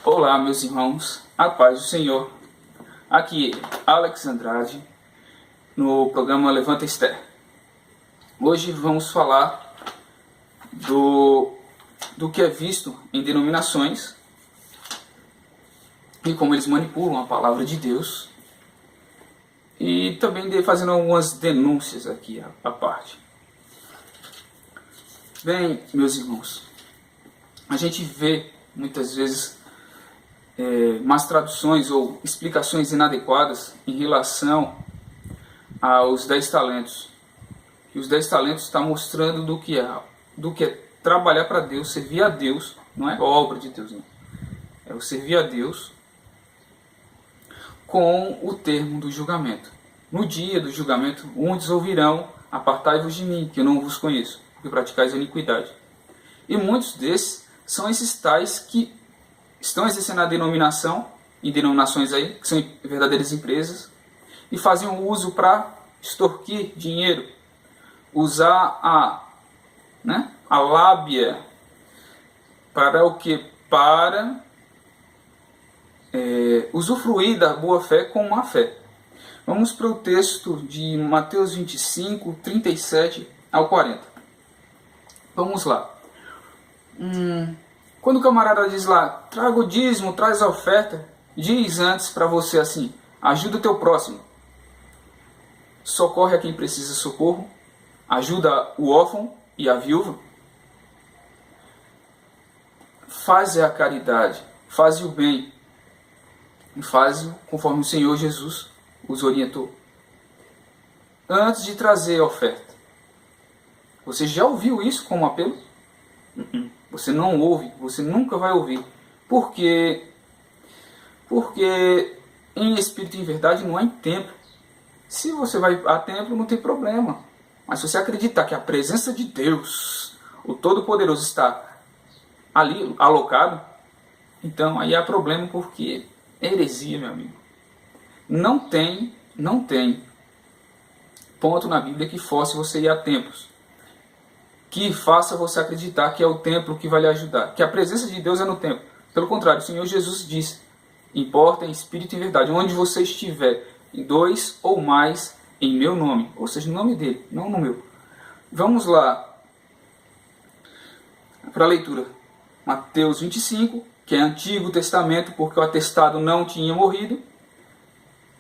Olá, meus irmãos, a paz do Senhor. Aqui, Alex Andrade, no programa Levanta Esther. Hoje vamos falar do que é visto em denominações e como eles manipulam a palavra de Deus, e também fazendo algumas denúncias aqui à parte. Bem, meus irmãos, a gente vê muitas vezes más traduções ou explicações inadequadas em relação aos 10 talentos. E os 10 talentos estão mostrando do que é trabalhar para Deus, servir a Deus, não é obra de Deus, não. É o servir a Deus com o termo do julgamento. No dia do julgamento, muitos ouvirão: apartai-vos de mim, que eu não vos conheço, porque praticais a iniquidade. E muitos desses são esses tais que estão exercendo a denominação, em denominações aí, que são verdadeiras empresas, e fazem um uso para extorquir dinheiro, usar a lábia para o que? Para usufruir da boa fé com má fé. Vamos para o texto de Mateus 25, 37 ao 40. Vamos lá. Quando o camarada diz lá: traga o dízimo, traz a oferta, diz antes para você assim: ajuda o teu próximo, socorre a quem precisa de socorro, ajuda o órfão e a viúva, faz a caridade, faz o bem, e faz conforme o Senhor Jesus os orientou, antes de trazer a oferta. Você já ouviu isso como apelo? Você não ouve, você nunca vai ouvir. Por quê? Porque em espírito e em verdade não há em templo. Se você vai a templo, não tem problema. Mas se você acreditar que a presença de Deus, o Todo-Poderoso, está ali alocado, então aí há problema, porque é heresia, meu amigo. Não tem ponto na Bíblia que force você ir a templos, que faça você acreditar que é o templo que vai lhe ajudar, que a presença de Deus é no templo. Pelo contrário, o Senhor Jesus disse: importa em espírito e verdade, onde você estiver, em 2 ou mais, em meu nome, ou seja, no nome dele, não no meu. Vamos lá para a leitura. Mateus 25, que é Antigo Testamento, porque o atestado não tinha morrido,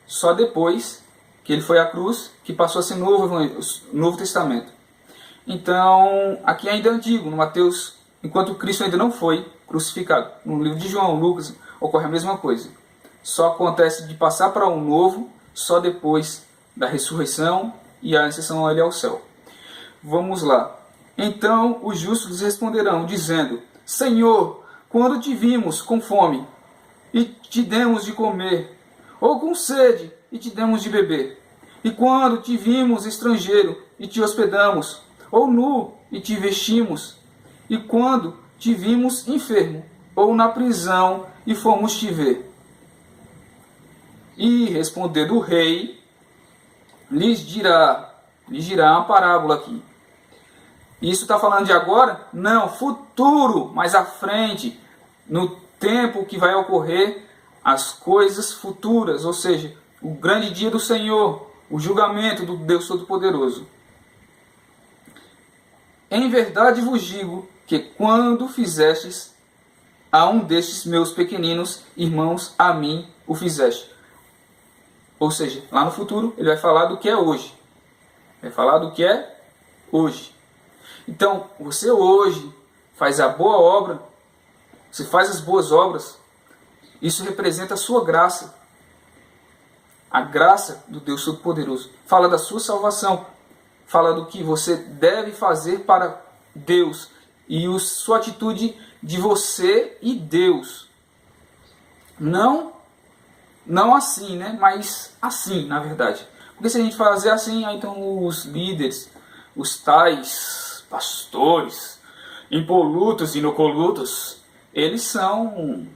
só depois que ele foi à cruz, que passou a ser Novo Testamento. Então, aqui ainda é antigo, no Mateus, enquanto Cristo ainda não foi crucificado. No livro de João, Lucas, ocorre a mesma coisa. Só acontece de passar para um novo, só depois da ressurreição e a ascensão ao céu. Vamos lá. Então os justos responderão, dizendo: Senhor, quando te vimos com fome, e te demos de comer, ou com sede, e te demos de beber? E quando te vimos estrangeiro, e te hospedamos, ou nu, e te vestimos? E quando te vimos enfermo, ou na prisão, e fomos te ver? E respondendo o rei, lhes dirá uma parábola aqui. Isso está falando de agora? Não, futuro, mais à frente, no tempo que vai ocorrer as coisas futuras, ou seja, o grande dia do Senhor, o julgamento do Deus Todo-Poderoso. Em verdade vos digo que quando fizestes a um destes meus pequeninos irmãos, a mim o fizeste. Ou seja, lá no futuro ele vai falar do que é hoje. Vai falar do que é hoje. Então, você hoje faz a boa obra, você faz as boas obras, isso representa a sua graça. A graça do Deus Todo-Poderoso. Fala da sua salvação. Fala do que você deve fazer para Deus. E a sua atitude de você e Deus. Não assim, né? Mas assim, na verdade. Porque se a gente fazer assim, aí então os líderes, os tais pastores, impolutos e inocolutos, eles são...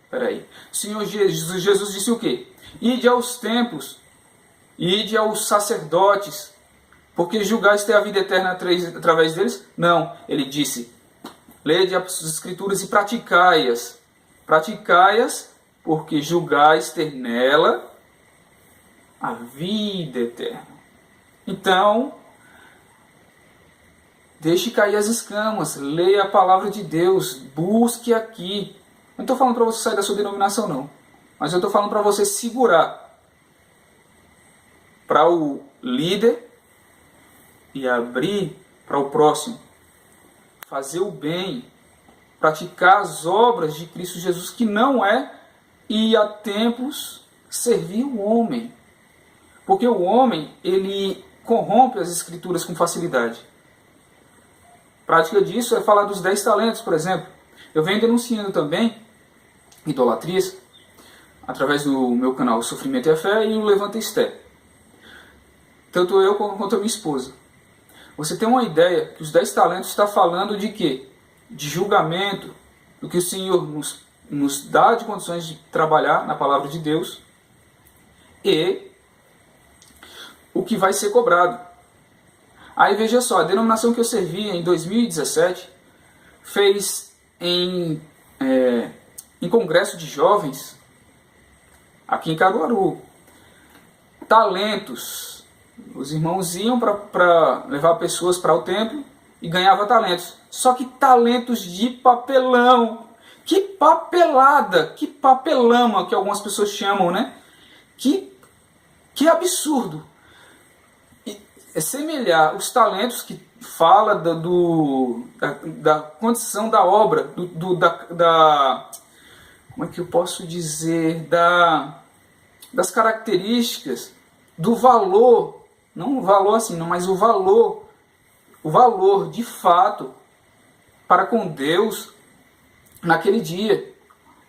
Peraí. O Senhor Jesus disse o quê? Ide aos templos, ide aos sacerdotes, porque julgais ter a vida eterna através deles? Não. Ele disse: Lede as Escrituras e praticai-as. Praticai-as, porque julgais ter nela a vida eterna. Então, deixe cair as escamas, leia a palavra de Deus, busque aqui. Não estou falando para você sair da sua denominação, não. Mas eu estou falando para você segurar para o líder e abrir para o próximo. Fazer o bem, praticar as obras de Cristo Jesus, que não é ir a templos servir o homem. Porque o homem, ele corrompe as Escrituras com facilidade. Prática disso é falar dos 10 talentos, por exemplo. Eu venho denunciando também idolatrias através do meu canal Sofrimento e a Fé e o Levanta Esté. Tanto eu quanto a minha esposa. Você tem uma ideia que os 10 talentos está falando de quê? De julgamento, do que o Senhor nos dá de condições de trabalhar na palavra de Deus e o que vai ser cobrado. Aí veja só, a denominação que eu servia em 2017 fez em congresso de jovens aqui em Caruaru talentos. Os irmãos iam para levar pessoas para o templo e ganhavam talentos. Só que talentos de papelão. Que papelada, que papelama que algumas pessoas chamam, né? Que absurdo. É semelhar os talentos que fala da condição da obra, como é que eu posso dizer, das características, do valor, não o valor assim, não, mas o valor de fato para com Deus naquele dia.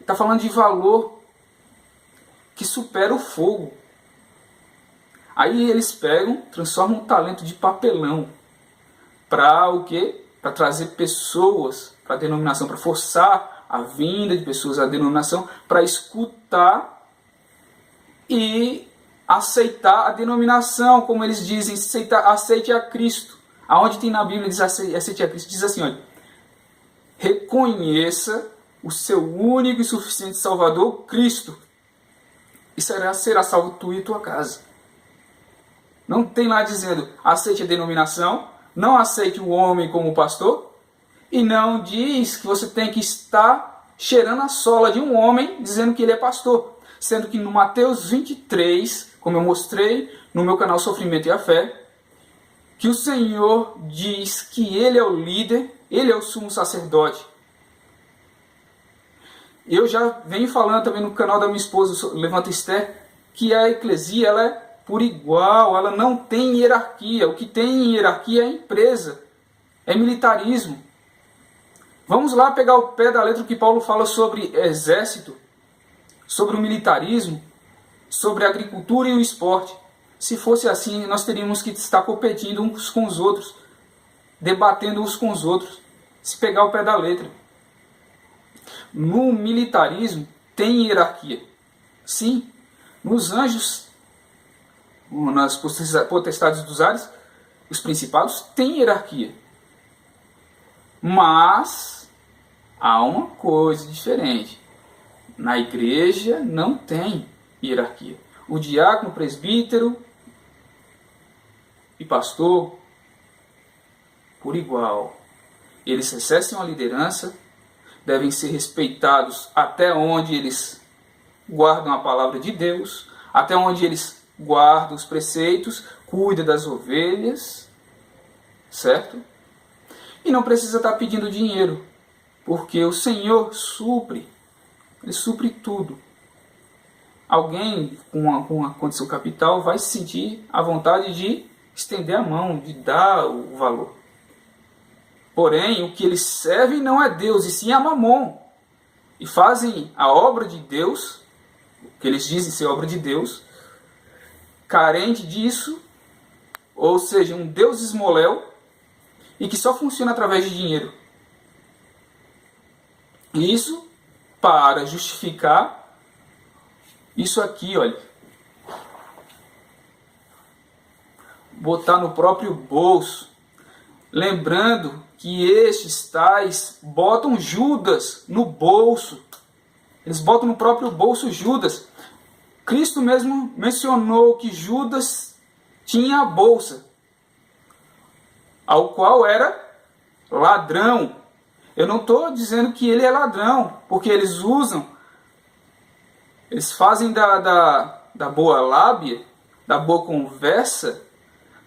Está falando de valor que supera o fogo. Aí eles pegam, transformam um talento de papelão para o quê? Para trazer pessoas para a denominação, para forçar a vinda de pessoas à denominação, para escutar e aceitar a denominação, como eles dizem, aceite a Cristo. Aonde tem na Bíblia diz aceite a Cristo, diz assim, olha, reconheça o seu único e suficiente Salvador, Cristo, e será salvo tu e tua casa. Não tem lá dizendo aceite a denominação, não aceite o homem como pastor, e não diz que você tem que estar cheirando a sola de um homem dizendo que ele é pastor. Sendo que no Mateus 23, como eu mostrei no meu canal Sofrimento e a Fé, que o Senhor diz que Ele é o líder, Ele é o sumo sacerdote. Eu já venho falando também no canal da minha esposa, Levanta Esté, que a eclesia ela é por igual, ela não tem hierarquia. O que tem hierarquia é a empresa, é militarismo. Vamos lá pegar o pé da letra que Paulo fala sobre exército, sobre o militarismo, sobre a agricultura e o esporte. Se fosse assim, nós teríamos que estar competindo uns com os outros, debatendo uns com os outros, se pegar o pé da letra. No militarismo tem hierarquia. Sim, nos anjos, nas potestades dos ares, os principados têm hierarquia. Mas há uma coisa diferente. Na igreja não tem hierarquia. O diácono, presbítero e pastor, por igual. Eles exercem uma liderança, devem ser respeitados até onde eles guardam a palavra de Deus, até onde eles guardam os preceitos, cuidam das ovelhas, certo? E não precisa estar pedindo dinheiro, porque o Senhor supre, Ele supre tudo. Alguém com uma condição capital vai se sentir à vontade de estender a mão, de dar o valor. Porém, o que eles servem não é Deus, e sim a Mamon. E fazem a obra de Deus, o que eles dizem ser obra de Deus, carente disso, ou seja, um Deus esmoléu, e que só funciona através de dinheiro. Isso para justificar isso aqui, olha. Botar no próprio bolso. lembrando que estes tais botam Judas no bolso. Eles botam no próprio bolso Judas. Cristo mesmo mencionou que Judas tinha a bolsa, ao qual era ladrão. Eu não estou dizendo que ele é ladrão, porque eles fazem da boa lábia, da boa conversa,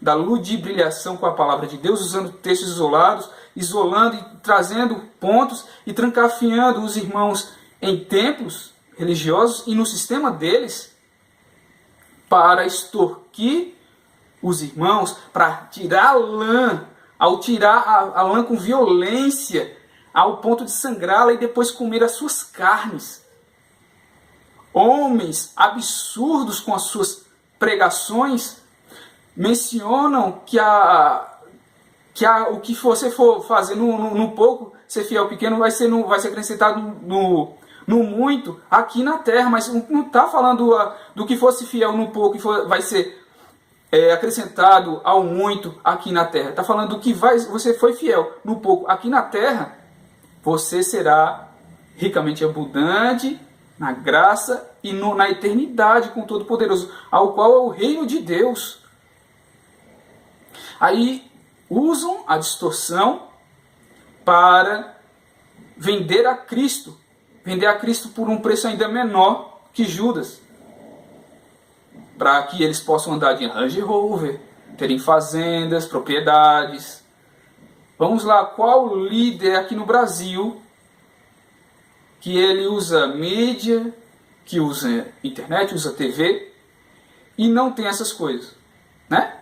da ludibriação com a palavra de Deus, usando textos isolados, isolando e trazendo pontos e trancafiando os irmãos em templos religiosos e no sistema deles para extorquir os irmãos, para tirar a lã, ao tirar a lã com violência, ao ponto de sangrá-la e depois comer as suas carnes. Homens absurdos com as suas pregações mencionam que o que você for fazer no pouco, ser fiel pequeno, vai ser acrescentado no muito aqui na terra, mas não está falando do que fosse fiel no pouco e vai ser acrescentado ao muito aqui na terra. Está falando do que você foi fiel no pouco aqui na terra, você será ricamente abundante na graça e na eternidade com o Todo-Poderoso, ao qual é o reino de Deus. Aí usam a distorção para vender a Cristo por um preço ainda menor que Judas, para que eles possam andar de Range Rover, terem fazendas, propriedades. Vamos lá, qual líder aqui no Brasil que ele usa mídia, que usa internet, usa TV e não tem essas coisas, né?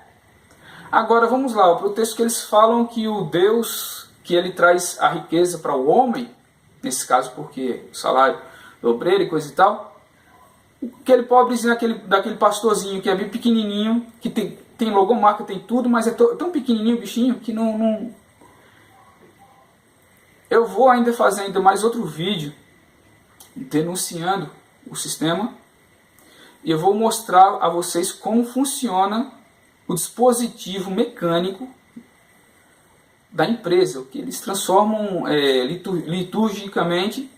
Agora vamos lá, para o texto que eles falam que o Deus, que ele traz a riqueza para o homem, nesse caso porque o salário do obreiro e coisa e tal, aquele pobrezinho, daquele pastorzinho que é bem pequenininho, que tem logomarca, tem tudo, mas é tão pequenininho o bichinho que não... Eu vou ainda fazer ainda mais outro vídeo denunciando o sistema e eu vou mostrar a vocês como funciona o dispositivo mecânico da empresa, o que eles transformam liturgicamente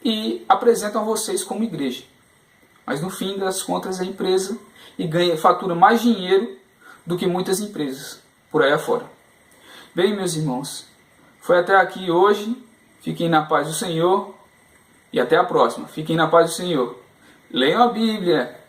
e apresentam a vocês como igreja. Mas no fim das contas é a empresa e fatura mais dinheiro do que muitas empresas por aí afora. Bem, meus irmãos, foi até aqui hoje. Fiquem na paz do Senhor e até a próxima. Fiquem na paz do Senhor. Leiam a Bíblia.